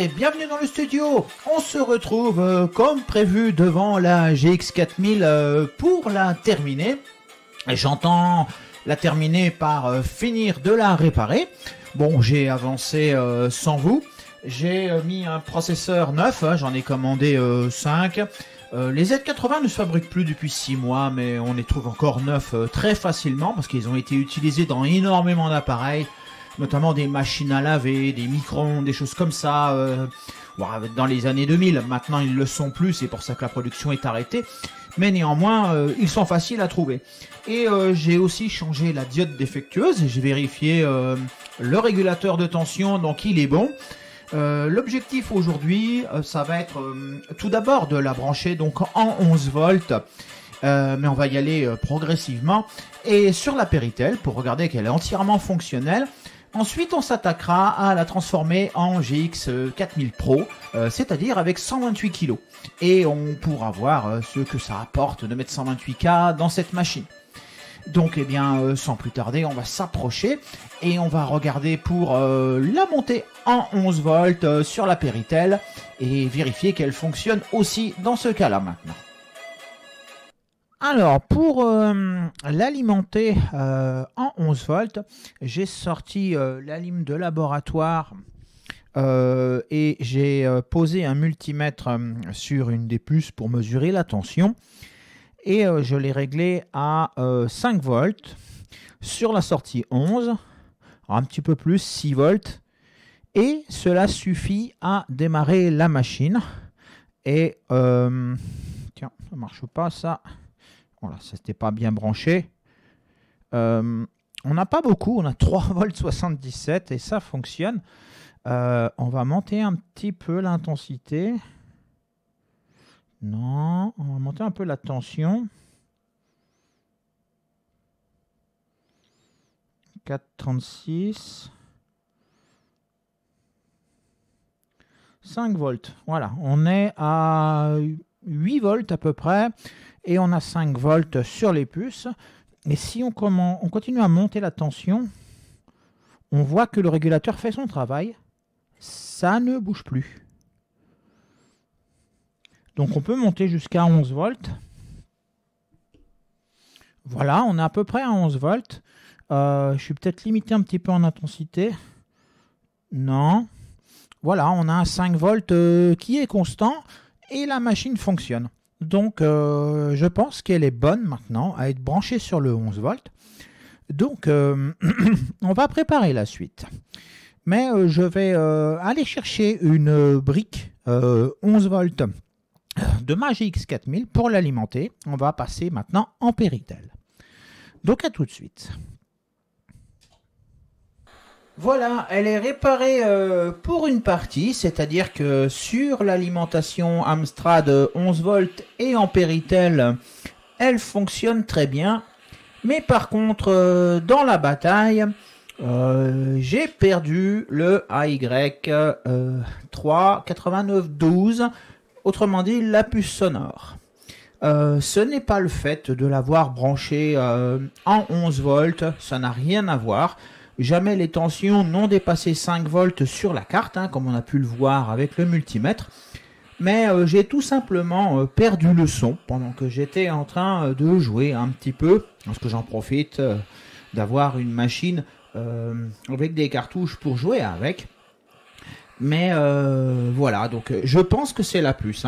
et bienvenue dans le studio. On se retrouve comme prévu devant la GX 4000 pour la terminer. J'entends la terminer par finir de la réparer. Bon, j'ai avancé sans vous. J'ai mis un processeur neuf, j'en ai commandé 5. Les Z80 ne se fabriquent plus depuis 6 mois, mais on les trouve encore neufs très facilement parce qu'ils ont été utilisés dans énormément d'appareils, notamment des machines à laver, des micro-ondes, des choses comme ça, dans les années 2000. Maintenant, ils ne le sont plus, c'est pour ça que la production est arrêtée. Mais néanmoins, ils sont faciles à trouver. Et j'ai aussi changé la diode défectueuse. J'ai vérifié le régulateur de tension, donc il est bon. L'objectif aujourd'hui, ça va être tout d'abord de la brancher donc en 11 volts. Mais on va y aller progressivement. Et sur la Péritel, pour regarder qu'elle est entièrement fonctionnelle. Ensuite, on s'attaquera à la transformer en GX 4000 Pro, c'est-à-dire avec 128 kg. Et on pourra voir ce que ça apporte de mettre 128K dans cette machine. Donc, eh bien, sans plus tarder, on va s'approcher et on va regarder pour la monter en 11 volts sur la Péritel et vérifier qu'elle fonctionne aussi dans ce cas-là maintenant. Alors, pour l'alimenter en 11 volts, j'ai sorti la lime de laboratoire et j'ai posé un multimètre sur une des puces pour mesurer la tension. Et je l'ai réglé à 5 volts sur la sortie 11, un petit peu plus, 6 volts. Et cela suffit à démarrer la machine. Et, tiens, ça ne marche pas ça. Voilà, ça n'était pas bien branché. On n'a pas beaucoup, on a 3 volts 77 et ça fonctionne. On va monter un petit peu l'intensité. Non, on va monter un peu la tension. 4,36. 5 volts. Voilà, on est à 8 volts à peu près. Et on a 5 volts sur les puces. Et si on continue à monter la tension, on voit que le régulateur fait son travail. Ça ne bouge plus. Donc on peut monter jusqu'à 11 volts. Voilà, on est à peu près à 11 volts. Je suis peut-être limité un petit peu en intensité. Non. Voilà, on a un 5 volts qui est constant et la machine fonctionne. Donc je pense qu'elle est bonne maintenant à être branchée sur le 11 volts. Donc on va préparer la suite. Mais je vais aller chercher une brique 11 volts de ma GX 4000 pour l'alimenter. On va passer maintenant en Péritel. Donc à tout de suite. Voilà, elle est réparée pour une partie, c'est-à-dire que sur l'alimentation Amstrad 11 volts et en Péritel, elle fonctionne très bien. Mais par contre, dans la bataille, j'ai perdu le AY38912, autrement dit la puce sonore. Ce n'est pas le fait de l'avoir branché en 11 volts, ça n'a rien à voir. Jamais les tensions n'ont dépassé 5 volts sur la carte, comme on a pu le voir avec le multimètre. Mais j'ai tout simplement perdu le son pendant que j'étais en train de jouer un petit peu, parce que j'en profite d'avoir une machine avec des cartouches pour jouer avec. Mais voilà, donc je pense que c'est la puce.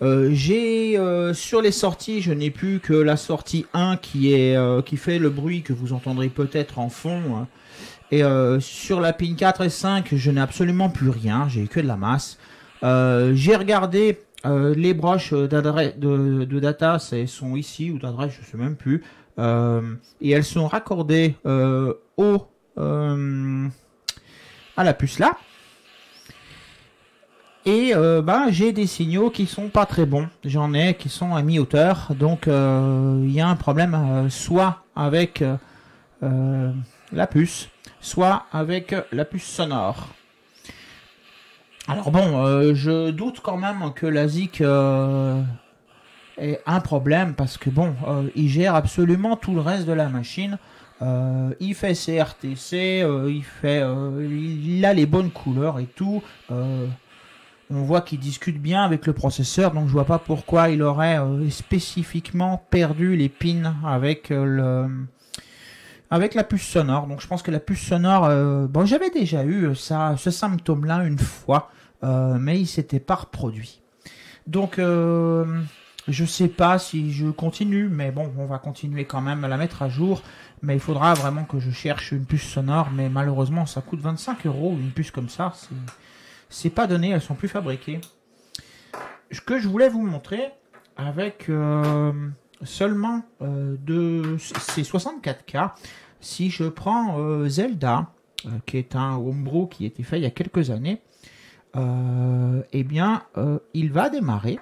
J'ai sur les sorties, je n'ai plus que la sortie 1 qui fait le bruit que vous entendrez peut-être en fond. Et sur la pin 4 et 5, je n'ai absolument plus rien, j'ai que de la masse. J'ai regardé les broches de data, elles sont ici, ou d'adresse, je ne sais même plus. Et elles sont raccordées à la puce là. Et j'ai des signaux qui sont pas très bons. J'en ai qui sont à mi-hauteur. Donc il y a un problème soit avec la puce, soit avec la puce sonore. Alors bon, je doute quand même que la ZIC ait un problème parce que bon, il gère absolument tout le reste de la machine. Il fait CRTC, il a les bonnes couleurs et tout. On voit qu'il discute bien avec le processeur, donc je vois pas pourquoi il aurait spécifiquement perdu les pins avec avec la puce sonore. Donc je pense que la puce sonore, bon, j'avais déjà eu ce symptôme-là une fois, mais il s'était pas reproduit. Donc je sais pas si je continue, mais bon, on va continuer quand même à la mettre à jour. Mais il faudra vraiment que je cherche une puce sonore, mais malheureusement ça coûte 25 € une puce comme ça. C'est pas donné, elles sont plus fabriquées. Ce que je voulais vous montrer avec seulement ces 64K, si je prends Zelda, qui est un homebrew qui a été fait il y a quelques années, eh bien, il va démarrer.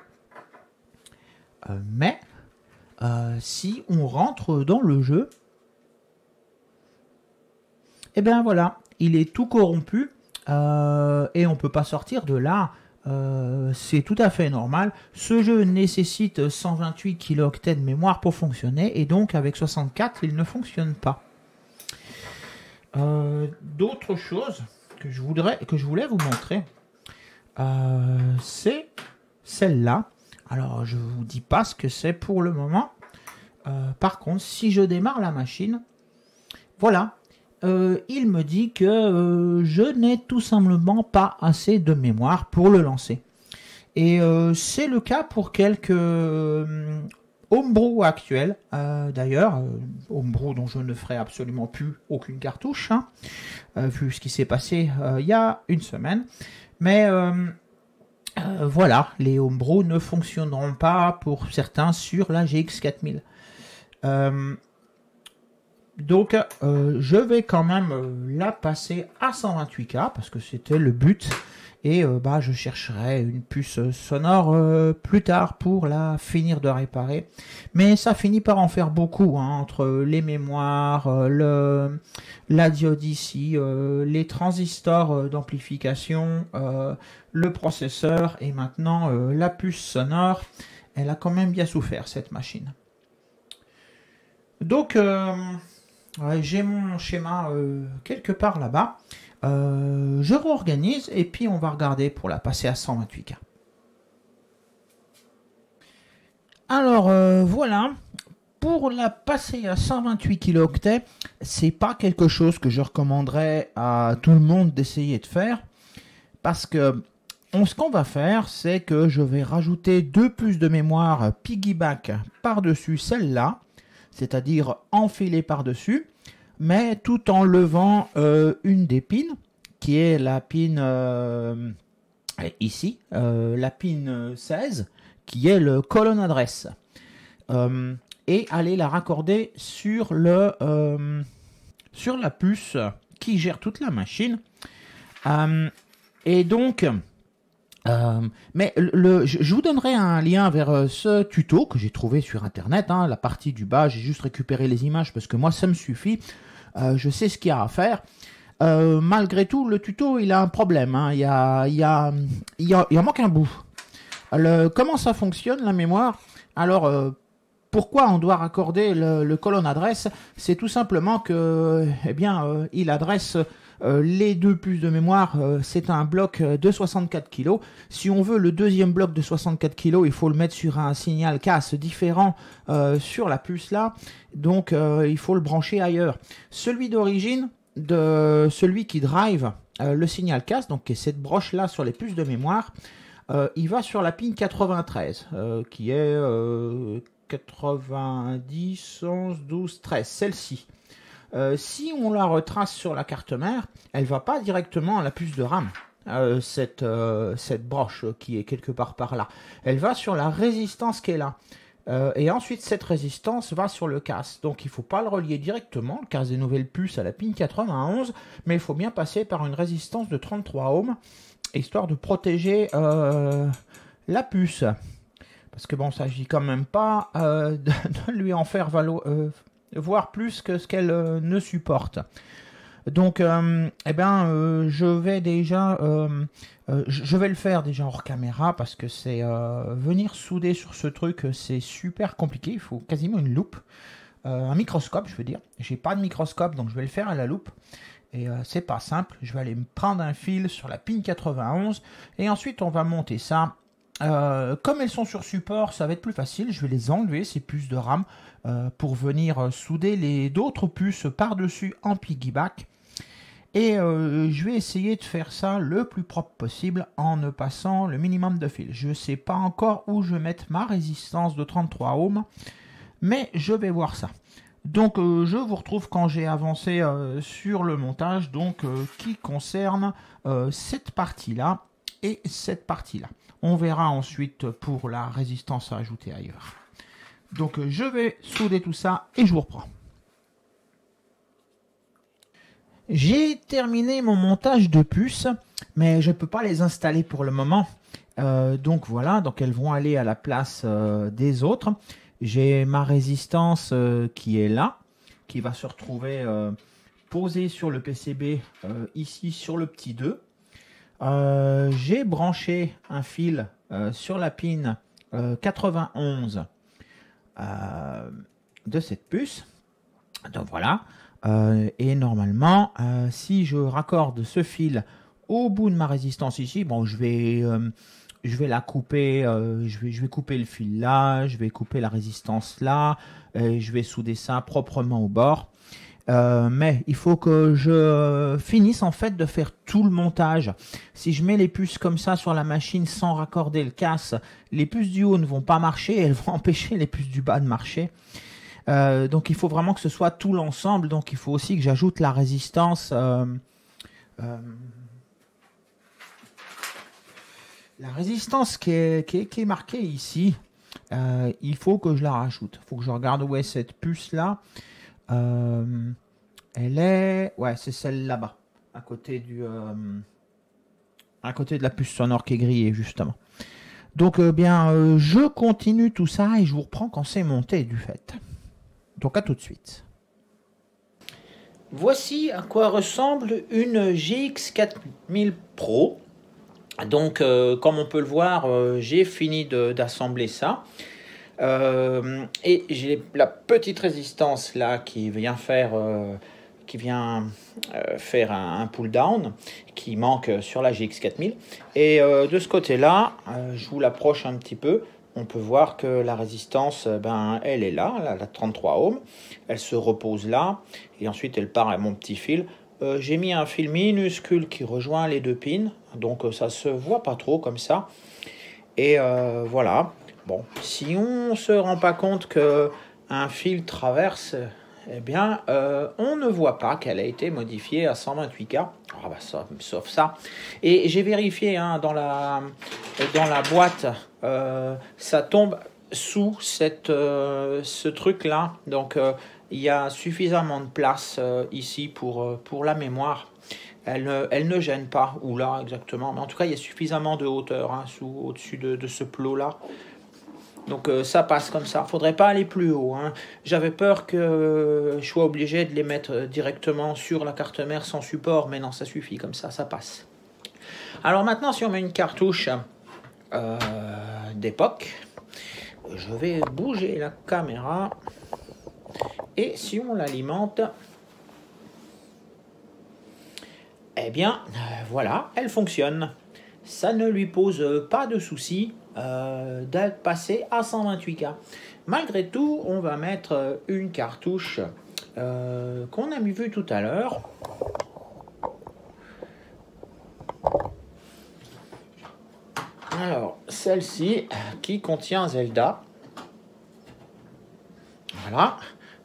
Mais si on rentre dans le jeu, eh bien voilà, il est tout corrompu et on peut pas sortir de là. C'est tout à fait normal. Ce jeu nécessite 128 kilooctets de mémoire pour fonctionner et donc avec 64 il ne fonctionne pas. D'autres choses que je voulais vous montrer, c'est celle-là. Alors je vous dis pas ce que c'est pour le moment. Par contre, si je démarre la machine, voilà. Il me dit que je n'ai tout simplement pas assez de mémoire pour le lancer. Et c'est le cas pour quelques homebrew actuels. D'ailleurs, homebrew dont je ne ferai absolument plus aucune cartouche, hein, vu ce qui s'est passé il y a une semaine. Mais voilà, les homebrew ne fonctionneront pas pour certains sur la GX 4000. Donc, je vais quand même la passer à 128K parce que c'était le but. Et je chercherai une puce sonore plus tard pour la finir de réparer. Mais ça finit par en faire beaucoup, hein, entre les mémoires, la diode ici, les transistors d'amplification, le processeur et maintenant la puce sonore. Elle a quand même bien souffert, cette machine. Donc, ouais, j'ai mon schéma quelque part là-bas. Je réorganise et puis on va regarder pour la passer à 128K. Alors voilà, pour la passer à 128 kilooctets, c'est pas quelque chose que je recommanderais à tout le monde d'essayer de faire parce que ce qu'on va faire, c'est que je vais rajouter 2 puces de mémoire piggyback par-dessus celle-là, c'est-à-dire enfilée par-dessus, mais tout en levant une des pins, qui est la pin ici, la pin 16, qui est le colonne adresse, et aller la raccorder sur la puce qui gère toute la machine. Et donc, mais je vous donnerai un lien vers ce tuto que j'ai trouvé sur internet, hein, la partie du bas, j'ai juste récupéré les images parce que moi ça me suffit. Je sais ce qu'il y a à faire. Malgré tout, le tuto, il a un problème. Hein. Il en manque un bout. Comment ça fonctionne, la mémoire? Alors, pourquoi on doit raccorder le colonne adresse? C'est tout simplement que, il adresse les 2 puces de mémoire. C'est un bloc de 64 kg. Si on veut le deuxième bloc de 64 kg, il faut le mettre sur un signal casse différent sur la puce là. Donc, il faut le brancher ailleurs. Celui d'origine, celui qui drive le signal casse, donc qui est cette broche là sur les puces de mémoire, il va sur la pin 93, qui est 90, 11, 12, 13, celle-ci. Si on la retrace sur la carte mère, elle va pas directement à la puce de RAM, cette broche qui est quelque part par là. Elle va sur la résistance qui est là. Et ensuite, cette résistance va sur le casse. Donc, il ne faut pas le relier directement, le casse des nouvelles puces, à la pin 91, mais il faut bien passer par une résistance de 33 ohms, histoire de protéger la puce. Parce que bon, il ne s'agit quand même pas de lui en faire voir plus que ce qu'elle ne supporte. Donc, je vais déjà, je vais le faire déjà hors caméra parce que c'est venir souder sur ce truc, c'est super compliqué. Il faut quasiment une loupe, un microscope, je veux dire. J'ai pas de microscope, donc je vais le faire à la loupe. Et c'est pas simple. Je vais aller me prendre un fil sur la pin 91 et ensuite on va monter ça. Comme elles sont sur support, ça va être plus facile. Je vais les enlever, ces puces de RAM, pour venir souder les d'autres puces par-dessus en piggyback. Et je vais essayer de faire ça le plus propre possible en ne passant le minimum de fil. Je ne sais pas encore où je vais mettre ma résistance de 33 ohms, mais je vais voir ça. Donc je vous retrouve quand j'ai avancé sur le montage qui concerne cette partie-là et cette partie-là. On verra ensuite pour la résistance à ajouter ailleurs. Donc je vais souder tout ça et je vous reprends. J'ai terminé mon montage de puces, mais je ne peux pas les installer pour le moment. Donc voilà, donc elles vont aller à la place des autres. J'ai ma résistance qui est là, qui va se retrouver posée sur le PCB ici sur le petit 2. J'ai branché un fil sur la pin 91 de cette puce. Donc voilà. Et normalement, si je raccorde ce fil au bout de ma résistance ici, bon, je vais la couper, je vais couper le fil là, je vais couper la résistance là, et je vais souder ça proprement au bord. Mais il faut que je finisse en fait de faire tout le montage. Si je mets les puces comme ça sur la machine sans raccorder le casse, les puces du haut ne vont pas marcher, elles vont empêcher les puces du bas de marcher. Donc il faut vraiment que ce soit tout l'ensemble. Donc il faut aussi que j'ajoute la résistance. La résistance qui est marquée ici, il faut que je la rajoute. Il faut que je regarde où est cette puce là. Elle est... Ouais, c'est celle là-bas. À côté de la puce sonore qui est grillée justement. Donc je continue tout ça et je vous reprends quand c'est monté du fait. Donc à tout de suite. Voici à quoi ressemble une GX 4000 Pro. Donc comme on peut le voir, j'ai fini d'assembler ça. Et j'ai la petite résistance là qui vient faire un pull down qui manque sur la GX 4000. Et de ce côté là, je vous l'approche un petit peu. On peut voir que la résistance, elle est là, la 33 ohms. Elle se repose là. Et ensuite, elle part à mon petit fil. J'ai mis un fil minuscule qui rejoint les deux pins. Donc, ça ne se voit pas trop comme ça. Et voilà. Bon, si on ne se rend pas compte qu'un fil traverse, eh bien, on ne voit pas qu'elle a été modifiée à 128K. Ah bah ça, sauf ça. Et j'ai vérifié dans la boîte, ça tombe sous ce truc-là. Donc, il y a suffisamment de place ici pour la mémoire. Elle ne gêne pas, ou là exactement. Mais en tout cas, il y a suffisamment de hauteur au-dessus de ce plot-là. Donc ça passe comme ça. Faudrait pas aller plus haut. J'avais peur que je sois obligé de les mettre directement sur la carte mère sans support. Mais non, ça suffit comme ça passe. Alors maintenant, si on met une cartouche d'époque, je vais bouger la caméra. Et si on l'alimente, eh bien, voilà, elle fonctionne. Ça ne lui pose pas de souci d'être passé à 128K. Malgré tout, on va mettre une cartouche qu'on a vu tout à l'heure. Alors, celle-ci qui contient Zelda. Voilà,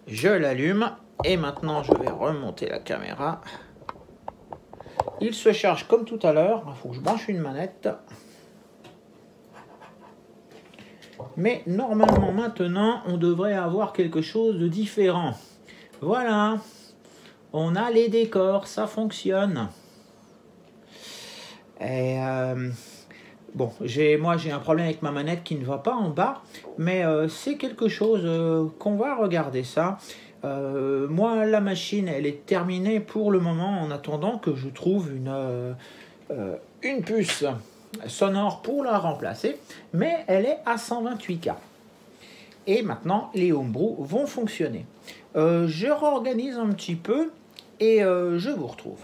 je l'allume et maintenant je vais remonter la caméra. Il se charge comme tout à l'heure. Il faut que je branche une manette. Mais normalement maintenant, on devrait avoir quelque chose de différent. Voilà. On a les décors, ça fonctionne. Et bon, moi j'ai un problème avec ma manette qui ne va pas en bas. Mais c'est quelque chose qu'on va regarder ça. Moi, la machine, elle est terminée pour le moment en attendant que je trouve une puce sonore pour la remplacer, mais elle est à 128K. Et maintenant, les homebrew vont fonctionner. Je réorganise un petit peu et je vous retrouve.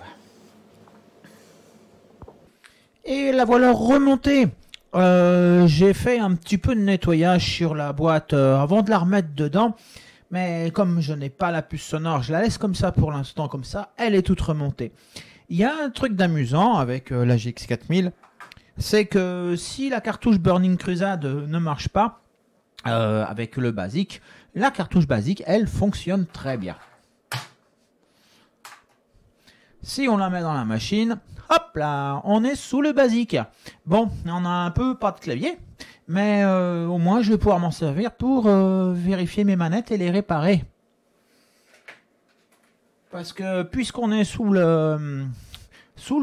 Et la voilà remontée. J'ai fait un petit peu de nettoyage sur la boîte avant de la remettre dedans. Mais comme je n'ai pas la puce sonore, je la laisse comme ça pour l'instant, comme ça, elle est toute remontée. Il y a un truc d'amusant avec la GX 4000, c'est que si la cartouche Burning Crusade ne marche pas avec le basique, la cartouche basique, elle fonctionne très bien. Si on la met dans la machine, hop là, on est sous le basique. Bon, on a un peu pas de clavier, mais au moins je vais pouvoir m'en servir pour vérifier mes manettes et les réparer. Parce que puisqu'on est sous le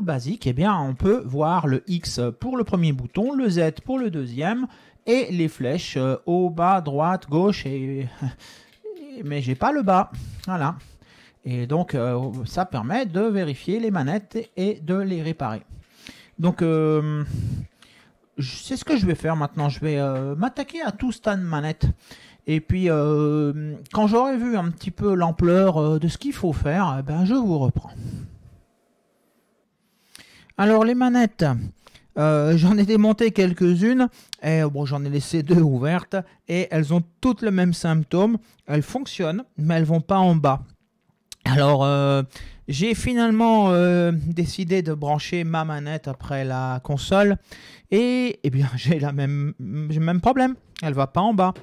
basique, eh bien on peut voir le X pour le premier bouton, le Z pour le deuxième, et les flèches haut, bas, droite, gauche, mais j'ai pas le bas. Voilà. Et donc, ça permet de vérifier les manettes et de les réparer. Donc, c'est ce que je vais faire maintenant. Je vais m'attaquer à tout stand manette. Et puis, quand j'aurai vu un petit peu l'ampleur de ce qu'il faut faire, ben, je vous reprends. Alors, les manettes, j'en ai démonté quelques-unes. Et bon, j'en ai laissé 2 ouvertes. Et elles ont toutes le même symptôme. Elles fonctionnent, mais elles ne vont pas en bas. Alors, j'ai finalement décidé de brancher ma manette après la console et eh bien j'ai le même problème, elle va pas en bas.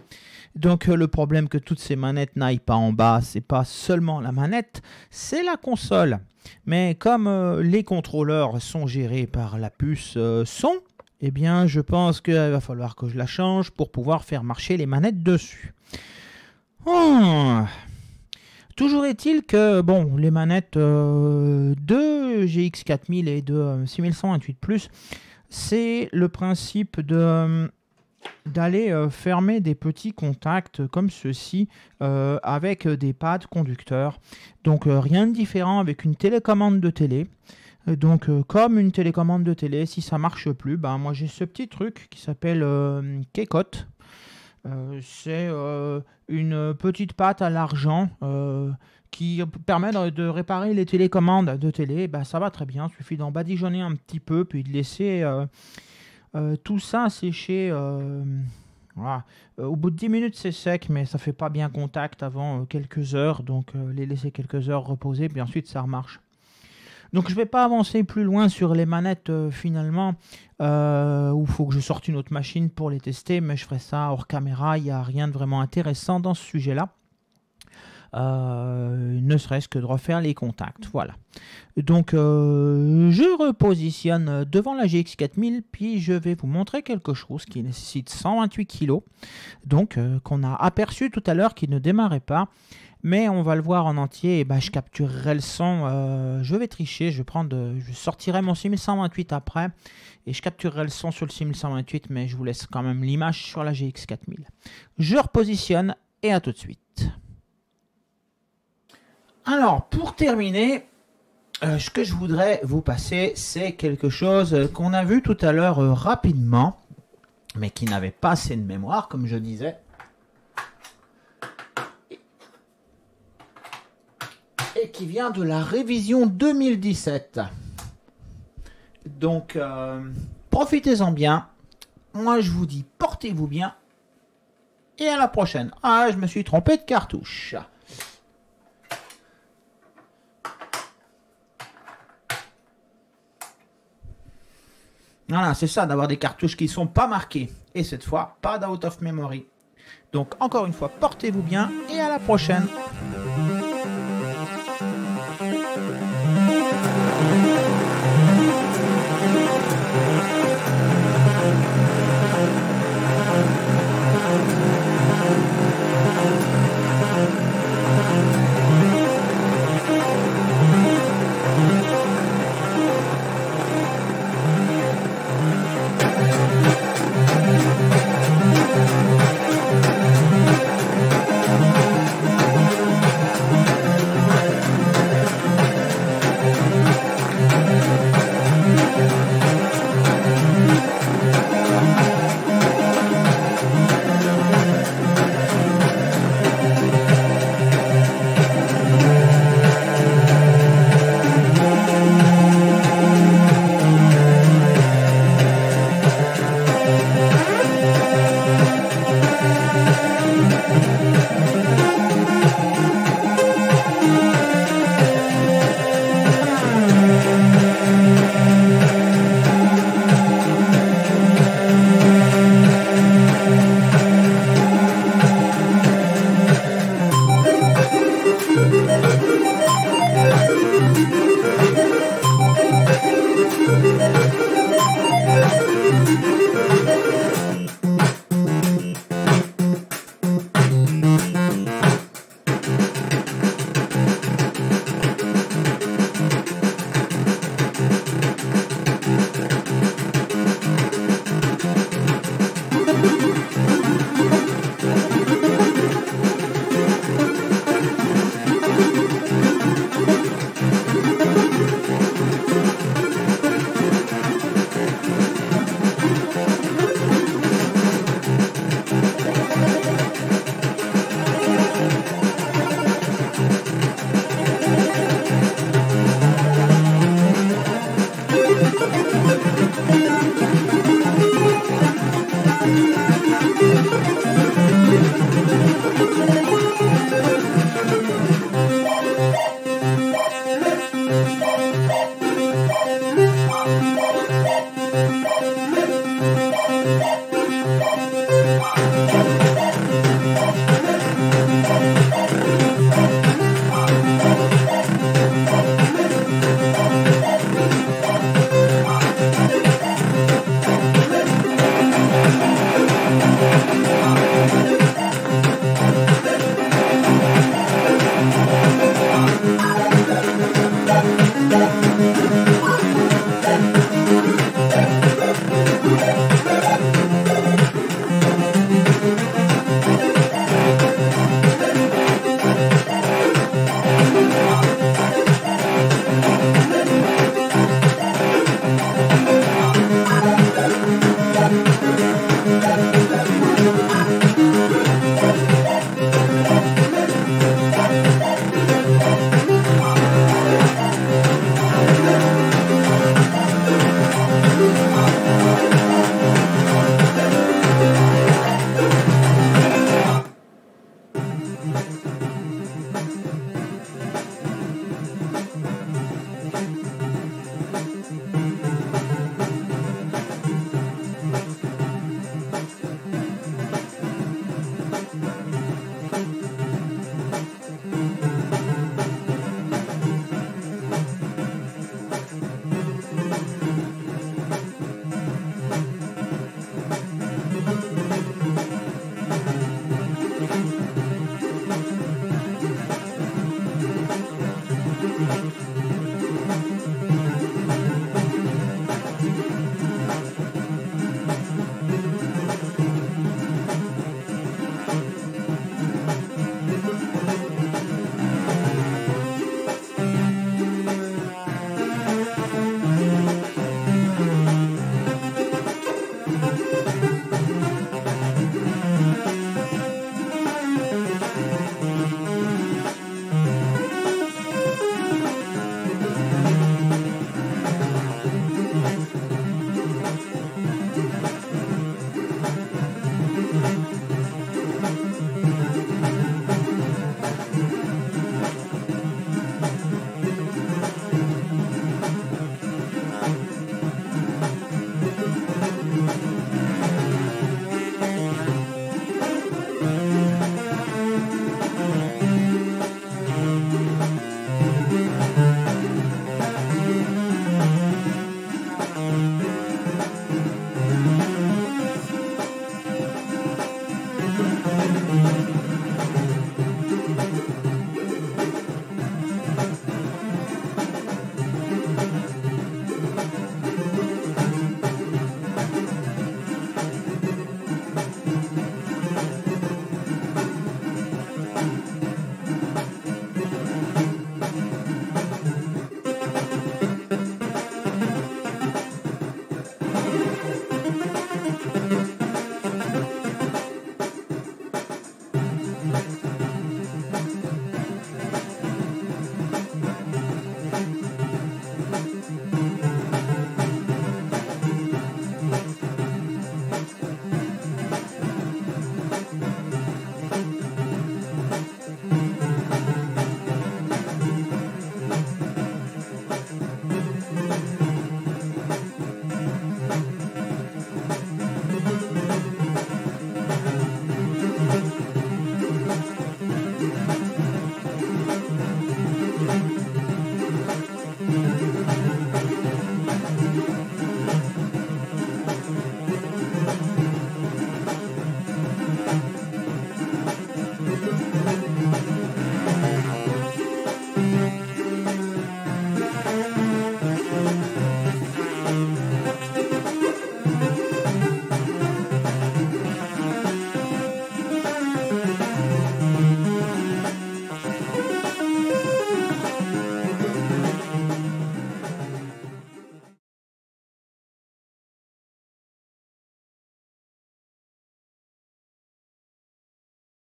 Donc le problème que toutes ces manettes n'aillent pas en bas, c'est pas seulement la manette, c'est la console. Mais comme les contrôleurs sont gérés par la puce son, eh bien je pense qu'il va falloir que je la change pour pouvoir faire marcher les manettes dessus. Toujours est-il que bon, les manettes de GX 4000 et de 6128+, c'est le principe d'aller fermer des petits contacts comme ceci avec des pads conducteurs. Donc rien de différent avec une télécommande de télé. Donc comme une télécommande de télé, si ça marche plus, ben, moi j'ai ce petit truc qui s'appelle Kekot. C'est une petite patte à l'argent qui permet de réparer les télécommandes de télé. Ben, ça va très bien, il suffit d'en badigeonner un petit peu, puis de laisser tout ça sécher. Voilà. Au bout de 10 minutes, c'est sec, mais ça ne fait pas bien contact avant quelques heures. Donc, les laisser quelques heures reposer, puis ensuite, ça remarche. Donc, je ne vais pas avancer plus loin sur les manettes finalement, où il faut que je sorte une autre machine pour les tester, mais je ferai ça hors caméra. Il n'y a rien de vraiment intéressant dans ce sujet-là. Ne serait-ce que de refaire les contacts. Voilà. Donc, je repositionne devant la GX 4000, puis je vais vous montrer quelque chose qui nécessite 128 kg, donc qu'on a aperçu tout à l'heure qui ne démarrait pas. Mais on va le voir en entier, et ben, je capturerai le son, je vais tricher, je sortirai mon 6128 après, et je capturerai le son sur le 6128, mais je vous laisse quand même l'image sur la GX 4000. Je repositionne, et à tout de suite. Alors, pour terminer, ce que je voudrais vous passer, c'est quelque chose qu'on a vu tout à l'heure rapidement, mais qui n'avait pas assez de mémoire, comme je disais. Et qui vient de la révision 2017. Donc, profitez-en bien. Moi, je vous dis, portez-vous bien. Et à la prochaine. Ah, je me suis trompé de cartouche. Voilà, c'est ça, d'avoir des cartouches qui ne sont pas marquées. Et cette fois, pas d'out of memory. Donc, encore une fois, portez-vous bien et à la prochaine.